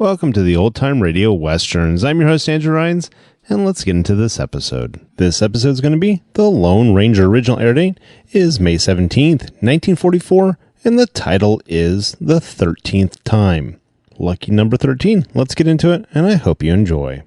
Welcome to the Old Time Radio Westerns. I'm your host, Andrew Rhynes, and let's get into this episode. This episode is going to be The Lone Ranger. Original air date is May 17th, 1944, and the title is The 13th Time. Lucky number 13. Let's get into it, and I hope you enjoy.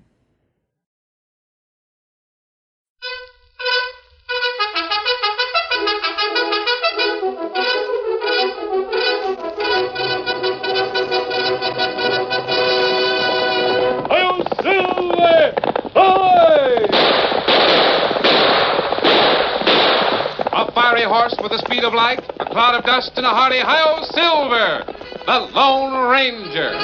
Horse with the speed of light, a cloud of dust, and a hearty hi-yo Silver, the Lone Ranger.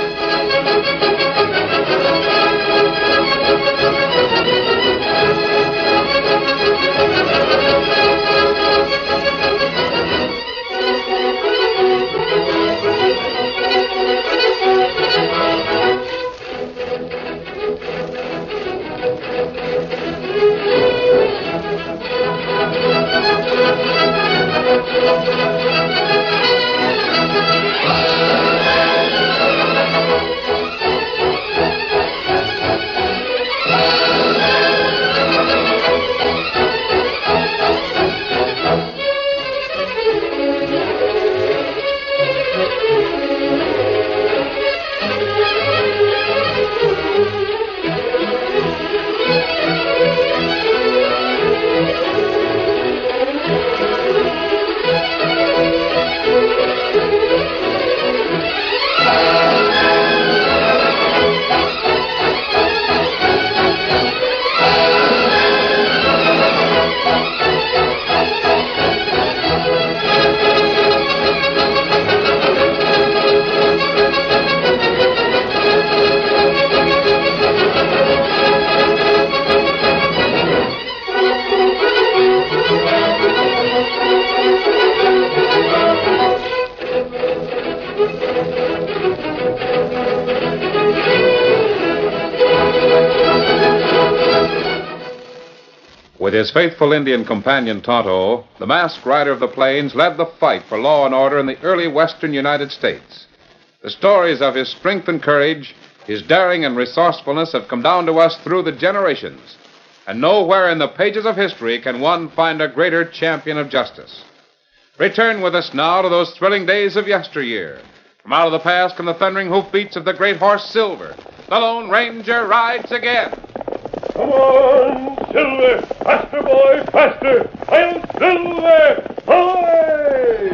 With his faithful Indian companion, Tonto, the masked rider of the plains led the fight for law and order in the early western United States. The stories of his strength and courage, his daring and resourcefulness have come down to us through the generations. And nowhere in the pages of history can one find a greater champion of justice. Return with us now to those thrilling days of yesteryear. From out of the past come the thundering hoofbeats of the great horse Silver. The Lone Ranger rides again. Come on, Silver! Faster, boy, faster! I'll Silver! Away!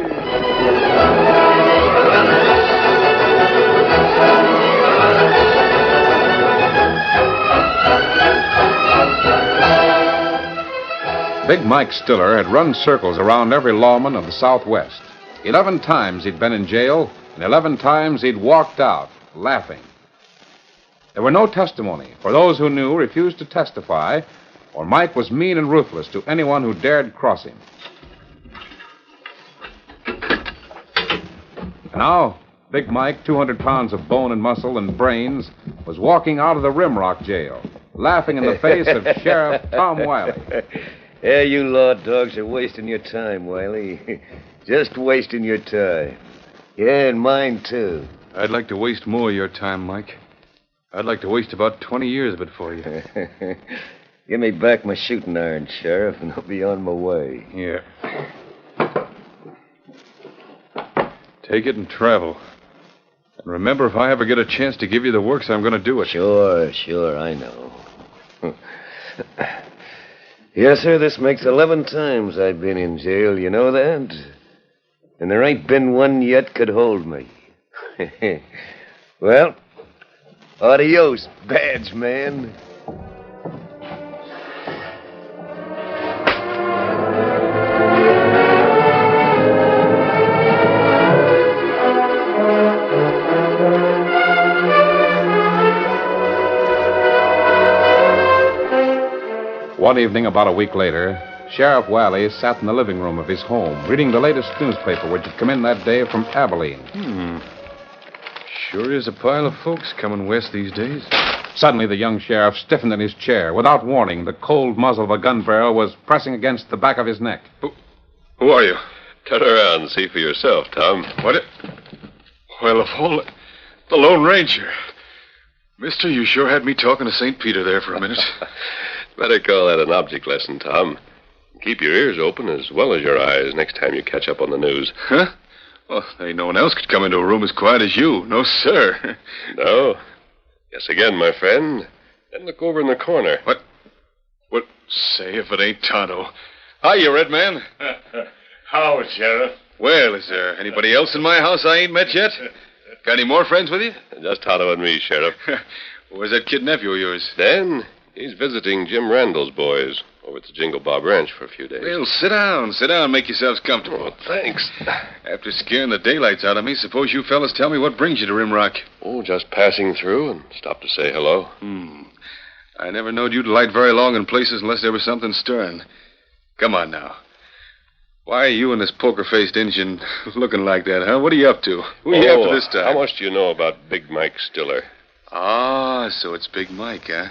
Big Mike Stiller had run circles around every lawman of the Southwest. 11 times he'd been in jail, and 11 times he'd walked out, laughing. There were no testimony, for those who knew refused to testify, or Mike was mean and ruthless to anyone who dared cross him. And now, Big Mike, 200 pounds of bone and muscle and brains, was walking out of the Rimrock jail, laughing in the face of Sheriff Tom Wiley. Yeah, you law dogs are wasting your time, Wiley. Just wasting your time. Yeah, and mine, too. I'd like to waste more of your time, Mike. I'd like to waste about 20 years of it for you. Give me back my shooting iron, Sheriff, and I'll be on my way. Yeah. Take it and travel. And remember, if I ever get a chance to give you the works, I'm going to do it. Sure, I know. Yes, sir, this makes 11 times I've been in jail, you know that? And there ain't been one yet could hold me. Well, adios, badge man. One evening, about a week later, Sheriff Wiley sat in the living room of his home, reading the latest newspaper which had come in that day from Abilene. Sure is a pile of folks coming west these days. Suddenly, the young sheriff stiffened in his chair. Without warning, the cold muzzle of a gun barrel was pressing against the back of his neck. Who are you? Turn around and see for yourself, Tom. What? Well, of all... The Lone Ranger. Mister, you sure had me talking to St. Peter there for a minute. Better call that an object lesson, Tom. Keep your ears open as well as your eyes next time you catch up on the news. Huh? Well, ain't no one else could come into a room as quiet as you. No, sir. No? Guess again, my friend. Then look over in the corner. What? Say if it ain't Tonto. Hiya, Red Man. How, Sheriff? Well, is there anybody else in my house I ain't met yet? Got any more friends with you? Just Tonto and me, Sheriff. Where's that kid nephew of yours? Then he's visiting Jim Randall's boys over at the Jingle Bob Ranch for a few days. Well, sit down. Make yourselves comfortable. Oh, thanks. After scaring the daylights out of me, suppose you fellas tell me what brings you to Rimrock. Oh, just passing through and stopped to say hello. I never knowed you to light very long in places unless there was something stirring. Come on now. Why are you and this poker-faced Injun looking like that, huh? What are you up to? Who are you after this time? How much do you know about Big Mike Stiller? Ah, so it's Big Mike, huh?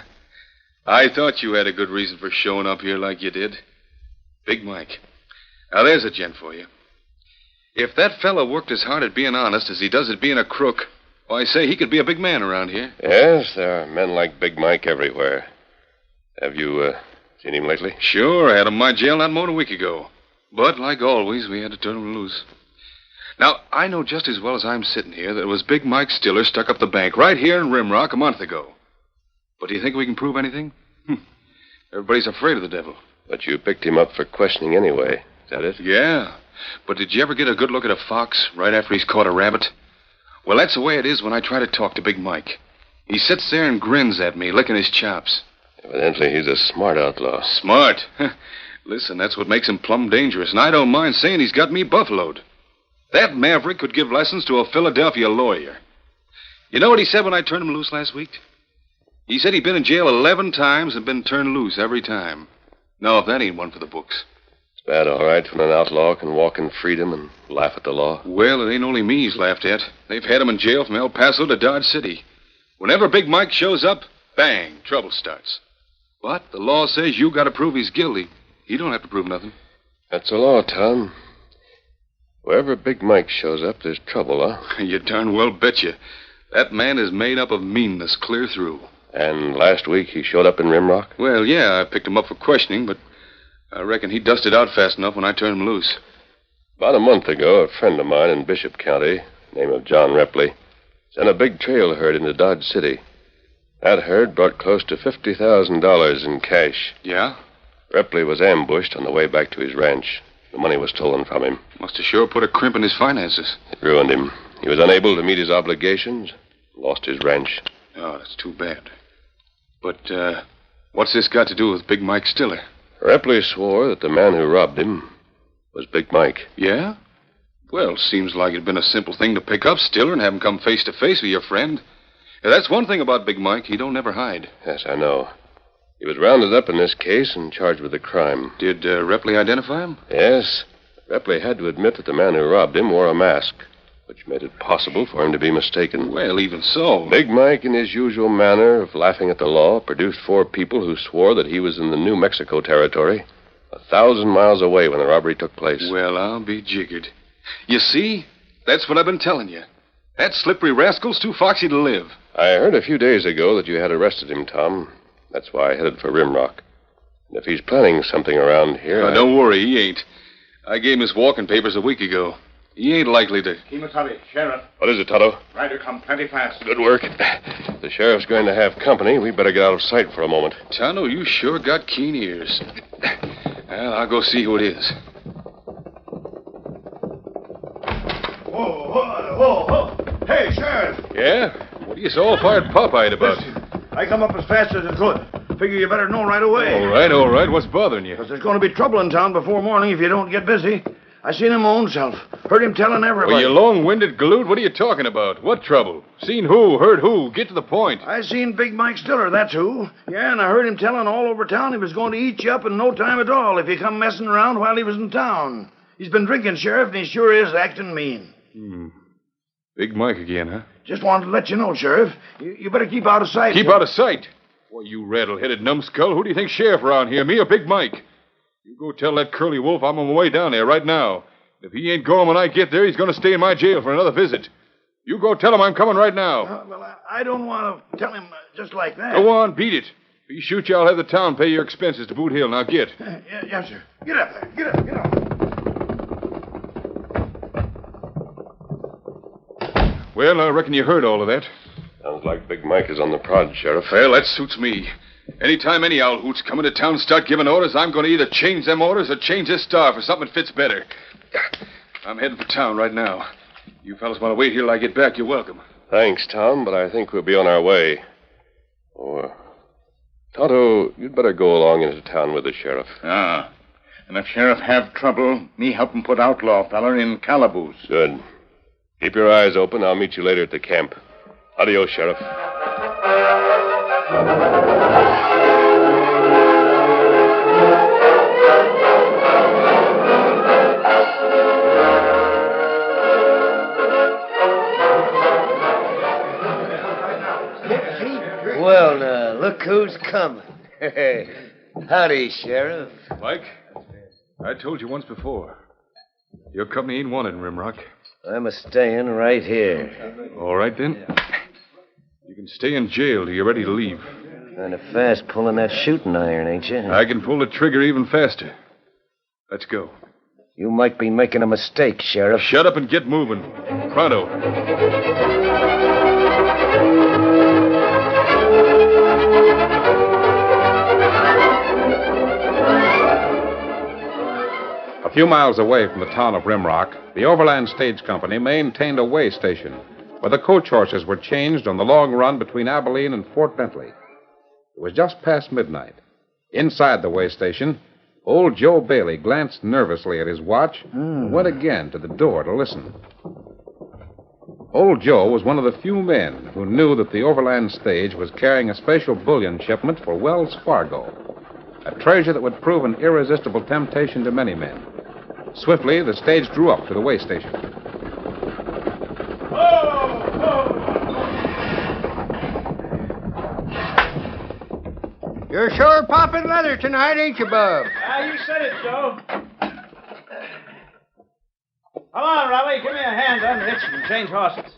I thought you had a good reason for showing up here like you did. Big Mike. Now, there's a gent for you. If that fella worked as hard at being honest as he does at being a crook, why, say, he could be a big man around here. Yes, there are men like Big Mike everywhere. Have you seen him lately? Sure, I had him in my jail not more than a week ago. But, like always, we had to turn him loose. Now, I know just as well as I'm sitting here that it was Big Mike Stiller stuck up the bank right here in Rimrock a month ago. But do you think we can prove anything? Everybody's afraid of the devil. But you picked him up for questioning anyway. Is that it? Yeah. But did you ever get a good look at a fox right after he's caught a rabbit? Well, that's the way it is when I try to talk to Big Mike. He sits there and grins at me, licking his chops. Evidently, he's a smart outlaw. Smart? Listen, that's what makes him plumb dangerous, and I don't mind saying he's got me buffaloed. That maverick could give lessons to a Philadelphia lawyer. You know what he said when I turned him loose last week? He said he'd been in jail 11 times and been turned loose every time. Now, if that ain't one for the books. It's bad, all right, when an outlaw can walk in freedom and laugh at the law. Well, it ain't only me he's laughed at. They've had him in jail from El Paso to Dodge City. Whenever Big Mike shows up, bang, trouble starts. But the law says you got to prove he's guilty. He don't have to prove nothing. That's the law, Tom. Wherever Big Mike shows up, there's trouble, huh? You darn well betcha. That man is made up of meanness clear through. And last week he showed up in Rimrock? Well, yeah, I picked him up for questioning, but I reckon he dusted out fast enough when I turned him loose. About a month ago, a friend of mine in Bishop County, name of John Repley, sent a big trail herd into Dodge City. That herd brought close to $50,000 in cash. Yeah? Repley was ambushed on the way back to his ranch. The money was stolen from him. Must have sure put a crimp in his finances. It ruined him. He was unable to meet his obligations, lost his ranch. Oh, that's too bad. But, what's this got to do with Big Mike Stiller? Repley swore that the man who robbed him was Big Mike. Yeah? Well, seems like it'd been a simple thing to pick up Stiller and have him come face to face with your friend. Yeah, that's one thing about Big Mike. He don't never hide. Yes, I know. He was rounded up in this case and charged with the crime. Did Repley identify him? Yes. Repley had to admit that the man who robbed him wore a mask, which made it possible for him to be mistaken. Well, even so. Big Mike, in his usual manner of laughing at the law, produced 4 people who swore that he was in the New Mexico territory, 1,000 miles away when the robbery took place. Well, I'll be jiggered. You see? That's what I've been telling you. That slippery rascal's too foxy to live. I heard a few days ago that you had arrested him, Tom. That's why I headed for Rimrock. And if he's planning something around here... Don't worry, he ain't. I gave him his walking papers a week ago. He ain't likely to... Kimasabi, Sheriff. What is it, Tonto? Rider come plenty fast. Good work. The sheriff's going to have company. We'd better get out of sight for a moment. Tonto, you sure got keen ears. Well, I'll go see who it is. Whoa. Hey, Sheriff. Yeah? What are you so all-fired pop-eyed about? Listen, I come up as fast as I could. Figure you better know right away. All right. What's bothering you? Because there's going to be trouble in town before morning if you don't get busy. I seen him my own self. Heard him telling everybody. Well, you long-winded galoot. What are you talking about? What trouble? Seen who? Heard who? Get to the point. I seen Big Mike Stiller, that's who. Yeah, and I heard him telling all over town he was going to eat you up in no time at all if you come messing around while he was in town. He's been drinking, Sheriff, and he sure is acting mean. Big Mike again, huh? Just wanted to let you know, Sheriff. You better keep out of sight. Keep out of sight? Why, you rattle-headed numbskull. Who do you think's sheriff around here, me or Big Mike? You go tell that curly wolf I'm on my way down there right now. If he ain't going when I get there, he's going to stay in my jail for another visit. You go tell him I'm coming right now. Well, I don't want to tell him just like that. Go on, beat it. If he shoots you, I'll have the town pay your expenses to Boot Hill. Now get. Yes, sir. Get up there. Get up. Get up. Well, I reckon you heard all of that. Sounds like Big Mike is on the prod, Sheriff. Well, that suits me. Anytime any owl hoots come into town and start giving orders, I'm going to either change them orders or change this star for something that fits better. I'm heading for town right now. You fellas want to wait here till I get back, you're welcome. Thanks, Tom, but I think we'll be on our way. Oh, Tonto, you'd better go along into town with the sheriff. Ah. And if sheriff have trouble, me help him put outlaw feller in calaboose. Good. Keep your eyes open. I'll meet you later at the camp. Adios, Sheriff. Well, now, look who's coming. Howdy, Sheriff. Mike, I told you once before. Your company ain't wanted in Rimrock. I'm a-staying right here. All right, then. You can stay in jail till you're ready to leave. Kind of fast pulling that shooting iron, ain't you? I can pull the trigger even faster. Let's go. You might be making a mistake, Sheriff. Shut up and get moving. Pronto. A few miles away from the town of Rimrock, the Overland Stage Company maintained a way station where the coach horses were changed on the long run between Abilene and Fort Bentley. It was just past midnight. Inside the way station, old Joe Bailey glanced nervously at his watch and went again to the door to listen. Old Joe was one of the few men who knew that the Overland Stage was carrying a special bullion shipment for Wells Fargo, a treasure that would prove an irresistible temptation to many men. Swiftly, the stage drew up to the way station. You're sure popping leather tonight, ain't you, Bub? You said it, Joe. Come on, Raleigh. Give me a hand to unhitch and change horses.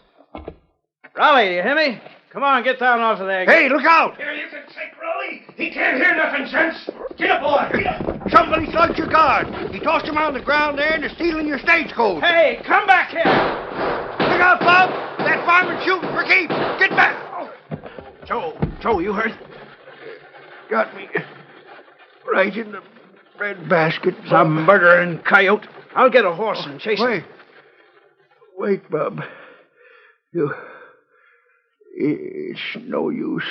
Raleigh, do you hear me? Come on, get down off of there. Hey, look out! Here, you can take Raleigh. He can't hear nothing, gents. Get up, boy. Get up. Somebody slugged your guard. He tossed him on the ground there and is stealing your stagecoach. Hey, come back here. Look out, Bob! That fireman's shooting for keeps. Get back! Joe, you hurt? Got me right in the bread basket. Some murdering coyote. I'll get a horse and chase him. Wait, Bub. It's no use.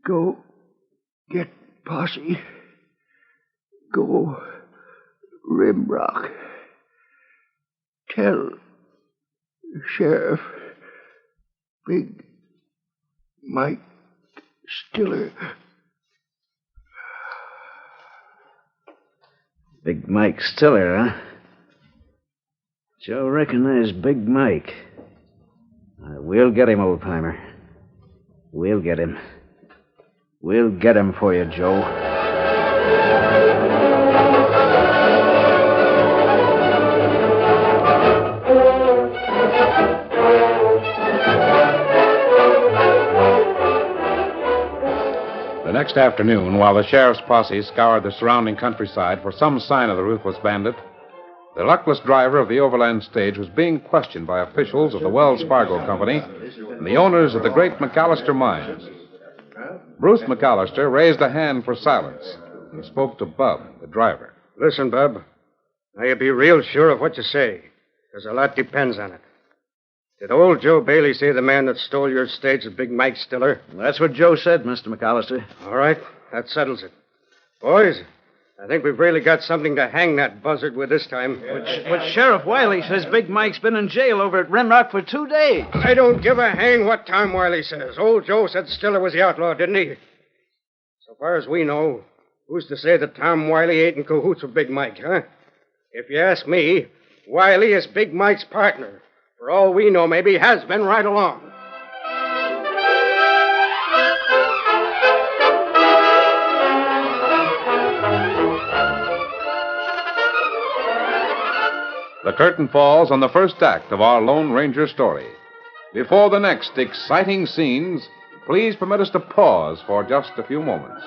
Go get posse. Go Rimrock. Tell Sheriff Big Mike Stiller. Big Mike Stiller, huh? Joe recognized Big Mike. We'll get him, old-timer. We'll get him. We'll get him for you, Joe. The next afternoon, while the sheriff's posse scoured the surrounding countryside for some sign of the ruthless bandit, the luckless driver of the Overland Stage was being questioned by officials of the Wells Fargo Company and the owners of the great McAllister mines. Bruce McAllister raised a hand for silence and spoke to Bub, the driver. Listen, Bub. Now you be real sure of what you say, because a lot depends on it. Did old Joe Bailey say the man that stole your stage is Big Mike Stiller? That's what Joe said, Mr. McAllister. All right, that settles it. Boys, I think we've really got something to hang that buzzard with this time. But Sheriff Wiley says Big Mike's been in jail over at Rimrock for 2 days. I don't give a hang what Tom Wiley says. Old Joe said Stiller was the outlaw, didn't he? So far as we know, who's to say that Tom Wiley ain't in cahoots with Big Mike, huh? If you ask me, Wiley is Big Mike's partner. For all we know, maybe has been right along. the curtain falls on the first act of our Lone Ranger story. Before the next exciting scenes, please permit us to pause for just a few moments.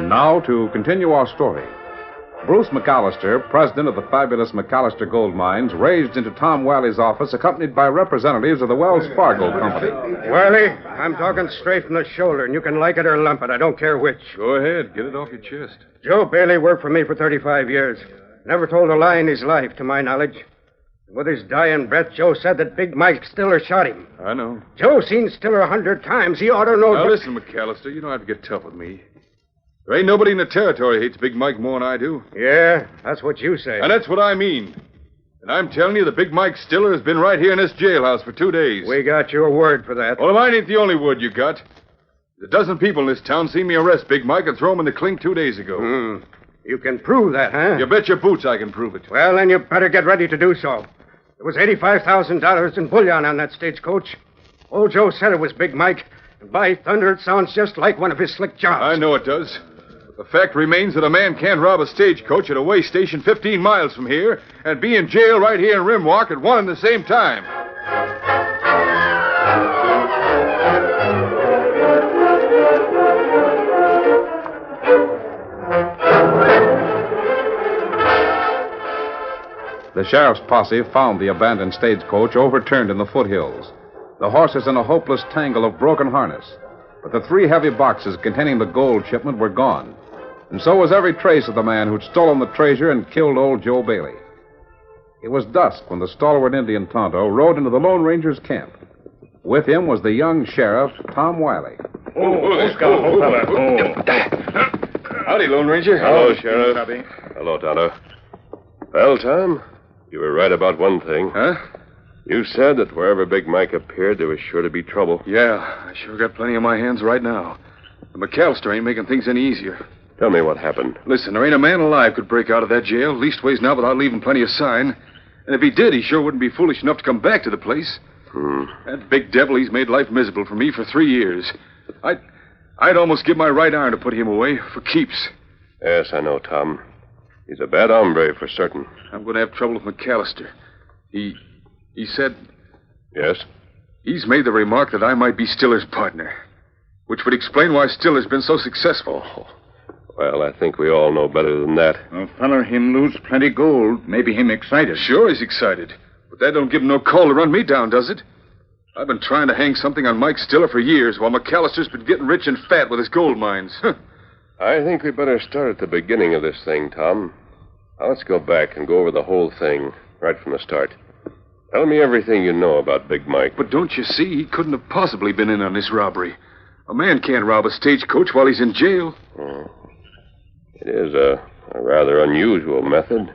Now, to continue our story. Bruce McAllister, president of the fabulous McAllister Gold Mines, raged into Tom Wiley's office accompanied by representatives of the Wells Fargo Company. Wiley, I'm talking straight from the shoulder, and you can like it or lump it. I don't care which. Go ahead. Get it off your chest. Joe Bailey worked for me for 35 years. Never told a lie in his life, to my knowledge. With his dying breath, Joe said that Big Mike Stiller shot him. I know. Joe seen Stiller 100 times. He ought to know... Now, listen, McAllister, you don't have to get tough with me. There ain't nobody in the territory hates Big Mike more than I do. Yeah, that's what you say. And that's what I mean. And I'm telling you, the Big Mike Stiller has been right here in this jailhouse for 2 days. We got your word for that. Well, mine ain't the only word you got. A dozen people in this town seen me arrest Big Mike and throw him in the clink 2 days ago. You can prove that, huh? You bet your boots I can prove it. Well, then you better get ready to do so. There was $85,000 in bullion on that stagecoach. Old Joe said it was Big Mike. And by thunder, it sounds just like one of his slick jobs. I know it does. The fact remains that a man can't rob a stagecoach at a way station 15 miles from here and be in jail right here in Rimwalk at one and the same time. The sheriff's posse found the abandoned stagecoach overturned in the foothills, the horses in a hopeless tangle of broken harness. But the 3 heavy boxes containing the gold shipment were gone. And so was every trace of the man who'd stolen the treasure and killed old Joe Bailey. It was dusk when the stalwart Indian Tonto rode into the Lone Ranger's camp. With him was the young sheriff, Tom Wiley. Howdy, Lone Ranger. Hello, Sheriff. Hello, Tonto. Well, Tom, you were right about one thing. Huh? You said that wherever Big Mike appeared, there was sure to be trouble. Yeah, I sure got plenty on my hands right now. The McAllister ain't making things any easier. Tell me what happened. Listen, there ain't a man alive could break out of that jail, leastways now without leaving plenty of sign. And if he did, he sure wouldn't be foolish enough to come back to the place. That big devil, he's made life miserable for me for 3 years. I'd almost give my right arm to put him away for keeps. Yes, I know, Tom. He's a bad hombre for certain. I'm going to have trouble with McAllister. He said... Yes? He's made the remark that I might be Stiller's partner, which would explain why Stiller's been so successful. Well, I think we all know better than that. A feller him lose plenty gold. Maybe him excited. Sure he's excited. But that don't give him no call to run me down, does it? I've been trying to hang something on Mike Stiller for years, while McAllister's been getting rich and fat with his gold mines. I think we better start at the beginning of this thing, Tom. Now, let's go back and go over the whole thing right from the start. Tell me everything you know about Big Mike. But don't you see, he couldn't have possibly been in on this robbery. A man can't rob a stagecoach while he's in jail. It is a rather unusual method.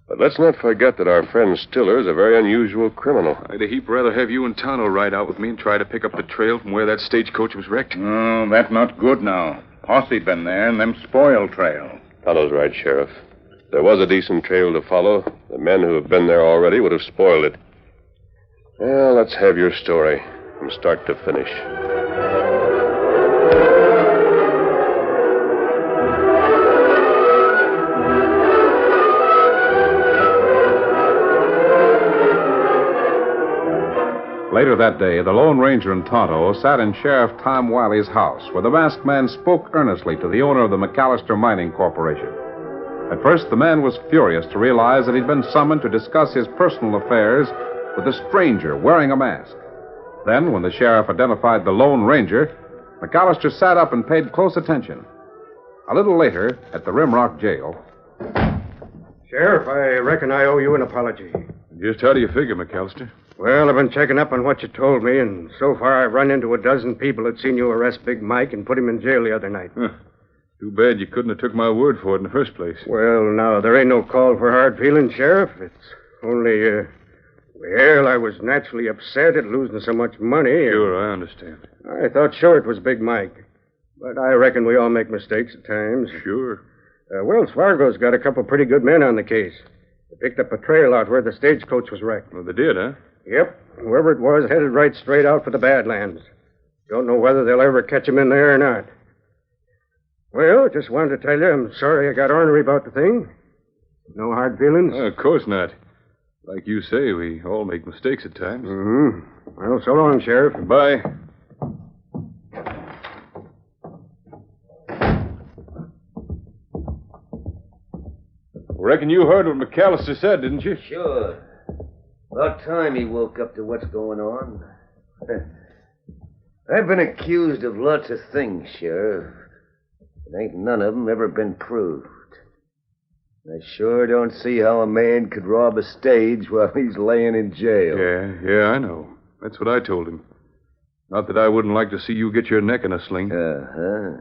But let's not forget that our friend Stiller is a very unusual criminal. I'd a heap rather have you and Tonto ride out with me and try to pick up the trail from where that stagecoach was wrecked. Oh, that's not good now. Posse been there and them spoil trail. Tonto's right, Sheriff. If there was a decent trail to follow, the men who have been there already would have spoiled it. Well, let's have your story from start to finish. Later that day, the Lone Ranger and Tonto sat in Sheriff Tom Wiley's house, where the masked man spoke earnestly to the owner of the McAllister Mining Corporation. At first, the man was furious to realize that he'd been summoned to discuss his personal affairs with a stranger wearing a mask. Then, when the sheriff identified the Lone Ranger, McAllister sat up and paid close attention. A little later, at the Rimrock jail... Sheriff, I reckon I owe you an apology. Just how do you figure, McAllister? Well, I've been checking up on what you told me, and so far I've run into a dozen people that seen you arrest Big Mike and put him in jail the other night. Huh. Too bad you couldn't have took my word for it in the first place. Well, now, there ain't no call for hard feelings, Sheriff. It's only, well, I was naturally upset at losing so much money. Sure, I understand. I thought sure it was Big Mike. But I reckon we all make mistakes at times. Sure. Wells Fargo's got a couple pretty good men on the case. They picked up a trail out where the stagecoach was wrecked. Well, they did, huh? Yep. Whoever it was headed right straight out for the Badlands. Don't know whether they'll ever catch him in there or not. Well, just wanted to tell you I'm sorry I got ornery about the thing. No hard feelings? Of course not. Like you say, we all make mistakes at times. Mm-hmm. Well, so long, Sheriff. Bye. Reckon you heard what McAllister said, didn't you? Sure. About time he woke up to what's going on. I've been accused of lots of things, Sheriff. But ain't none of them ever been proved. I sure don't see how a man could rob a stage while he's laying in jail. Yeah, I know. That's what I told him. Not that I wouldn't like to see you get your neck in a sling. Uh-huh.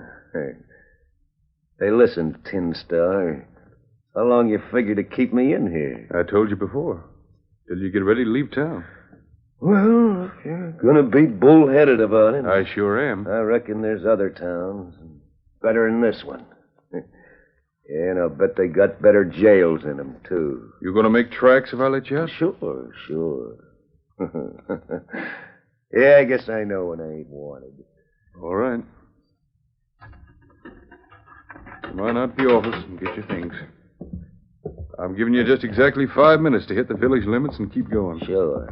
Hey, listen, Tin Star. How long you figure to keep me in here? I told you before. Till you get ready to leave town. Well, if you're gonna be bullheaded about it. I sure am. I reckon there's other towns better than this one. Yeah, and I'll bet they got better jails in them, too. You gonna make tracks if I let you out? Sure. Yeah, I guess I know when I ain't wanted. All right. Come on out to the office and get your things. I'm giving you just exactly 5 minutes to hit the village limits and keep going. Sure.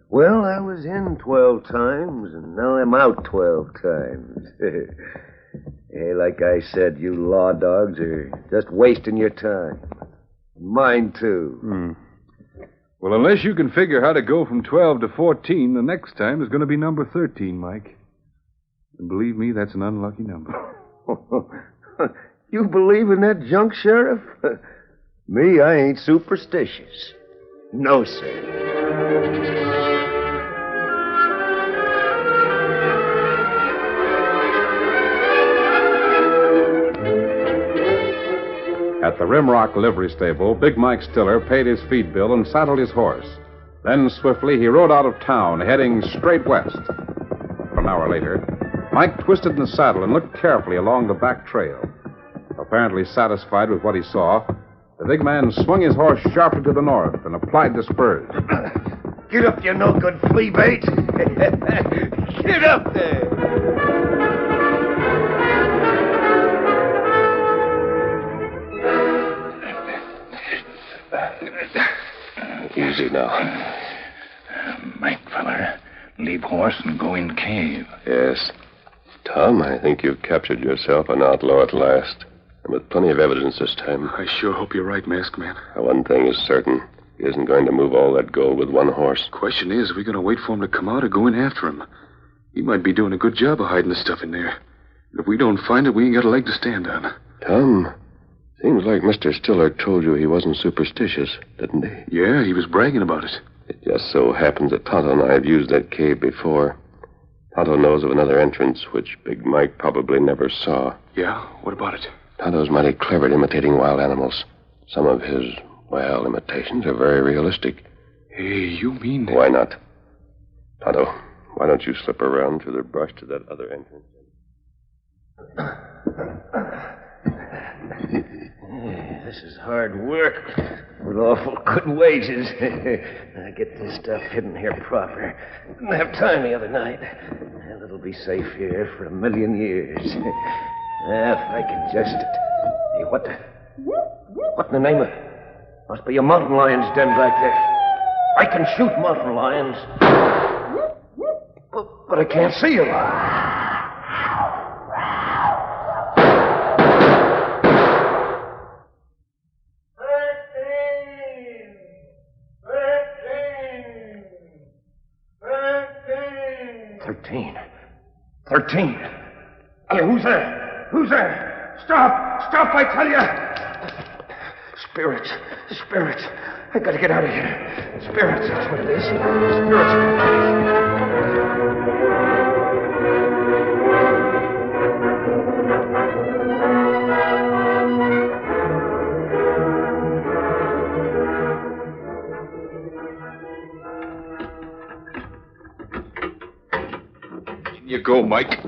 Well, I was in 12 times, and now I'm out 12 times. Hey, like I said, you law dogs are just wasting your time. Mine, too. Well, unless you can figure how to go from 12 to 14, the next time is going to be number 13, Mike. And believe me, that's an unlucky number. You believe in that junk, Sheriff? Me, I ain't superstitious. No, sir. At the Rimrock livery stable, Big Mike Stiller paid his feed bill and saddled his horse. Then swiftly he rode out of town, heading straight west. An hour later, Mike twisted in the saddle and looked carefully along the back trail. Apparently satisfied with what he saw, the big man swung his horse sharply to the north and applied the spurs. Get up, you no-good flea bait. Get up there. Easy now. Mike, feller, leave horse and go in cave. Yes. Tom, I think you've captured yourself an outlaw at last. And with plenty of evidence this time. I sure hope you're right, Masked Man. One thing is certain. He isn't going to move all that gold with one horse. Question is, are we going to wait for him to come out or go in after him? He might be doing a good job of hiding the stuff in there. If we don't find it, we ain't got a leg to stand on. Tom, seems like Mr. Stiller told you he wasn't superstitious, didn't he? Yeah, he was bragging about it. It just so happens that Tonto and I have used that cave before. Tonto knows of another entrance, which Big Mike probably never saw. Yeah? What about it? Tonto's mighty clever at imitating wild animals. Some of his, well, imitations are very realistic. Hey, you mean... Why not? Tonto, why don't you slip around through the brush to that other entrance? This is hard work with awful good wages. I get this stuff hidden here proper. Didn't have time the other night. And it'll be safe here for 1,000,000 years. If I can just... Hey, what in the name of... Must be a mountain lion's den back there. I can shoot mountain lions. But I can't see them. 13. Hey, who's there? Who's there? Stop! Stop, I tell you! Spirits. Spirits. I gotta get out of here. Spirits, that's what it is. Spirits. You go, Mike.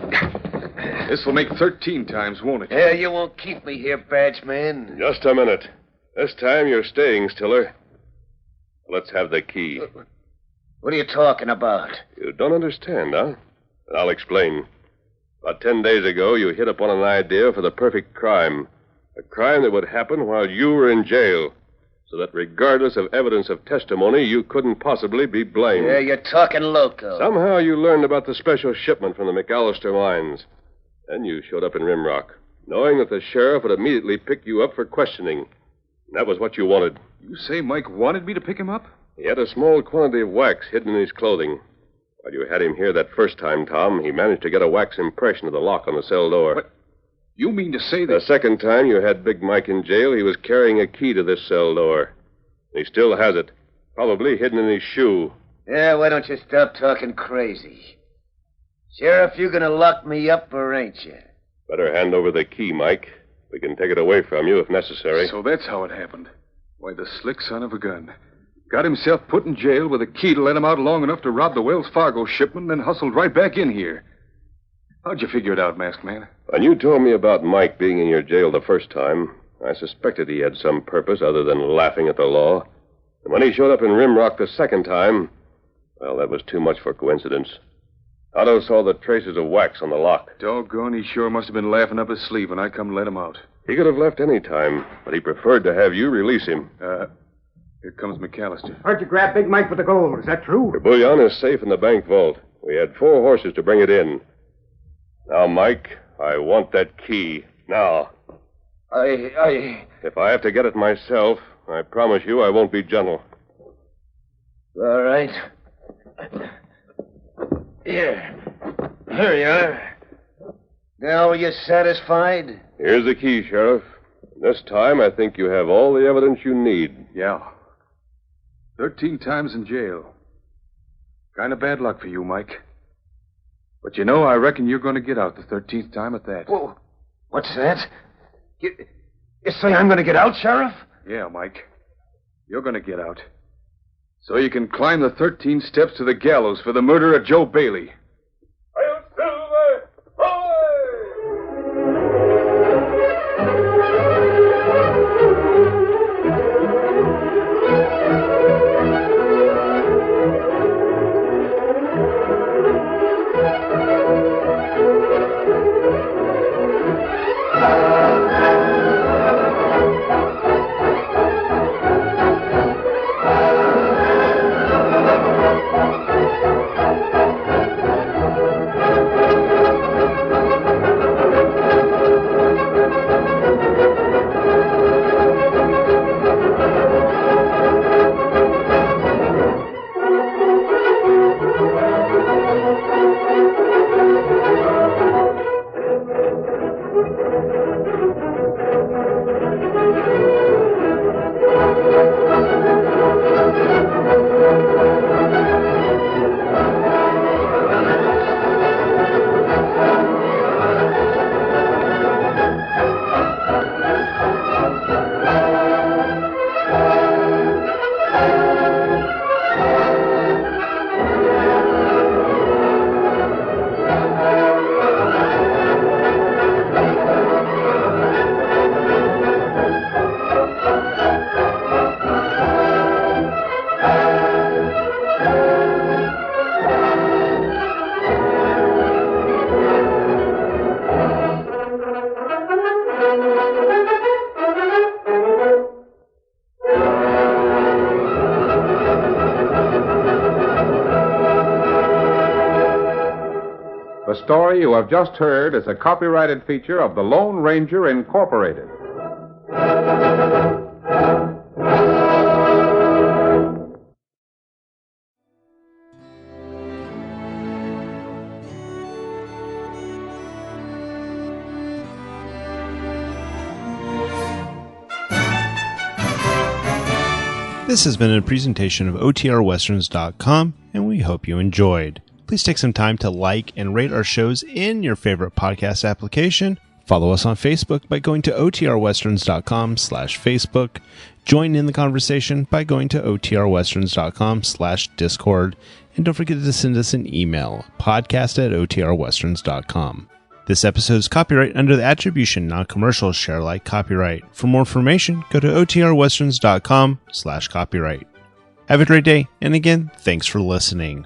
This will make 13 times, won't it? Yeah, you won't keep me here, badge man. Just a minute. This time you're staying, Stiller. Let's have the key. What are you talking about? You don't understand, huh? I'll explain. About 10 days ago, you hit upon an idea for the perfect crime. A crime that would happen while you were in jail. So that regardless of evidence of testimony, you couldn't possibly be blamed. Yeah, you're talking loco. Somehow you learned about the special shipment from the McAllister mines. Then you showed up in Rimrock, knowing that the sheriff would immediately pick you up for questioning. That was what you wanted. You say Mike wanted me to pick him up? He had a small quantity of wax hidden in his clothing. While you had him here that first time, Tom, he managed to get a wax impression of the lock on the cell door. What? You mean to say that... The second time you had Big Mike in jail, he was carrying a key to this cell door. He still has it. Probably hidden in his shoe. Yeah, why don't you stop talking crazy? Sheriff, you gonna lock me up or ain't you? Better hand over the key, Mike. We can take it away from you if necessary. So that's how it happened. Why, the slick son of a gun. Got himself put in jail with a key to let him out long enough to rob the Wells Fargo shipment, then hustled right back in here. How'd you figure it out, masked man? When you told me about Mike being in your jail the first time, I suspected he had some purpose other than laughing at the law. And when he showed up in Rimrock the second time, well, that was too much for coincidence. Tonto saw the traces of wax on the lock. Doggone, he sure must have been laughing up his sleeve when I come to let him out. He could have left any time, but he preferred to have you release him. Here comes McAllister. Heard you grab Big Mike with the gold. Is that true? Your bullion is safe in the bank vault. We had 4 horses to bring it in. Now, Mike, I want that key. Now. If I have to get it myself, I promise you I won't be gentle. All right. Here you are. Now, are you satisfied? Here's the key, Sheriff. This time, I think you have all the evidence you need. Yeah. 13 times in jail. Kind of bad luck for you, Mike. But you know, I reckon you're going to get out the 13th time at that. Whoa. What's that? You say I'm going to get out, Sheriff? Yeah, Mike. You're going to get out. So you can climb the 13 steps to the gallows for the murder of Joe Bailey. The story you have just heard is a copyrighted feature of the Lone Ranger Incorporated. This has been a presentation of OTRWesterns.com, and we hope you enjoyed. Please take some time to like and rate our shows in your favorite podcast application. Follow us on Facebook by going to OTRWesterns.com/Facebook. Join in the conversation by going to OTRWesterns.com/Discord. And don't forget to send us an email, podcast@OTRWesterns.com. This episode is copyright under the Attribution Non-Commercial Share Alike copyright. For more information, go to OTRWesterns.com/copyright. Have a great day, and again, thanks for listening.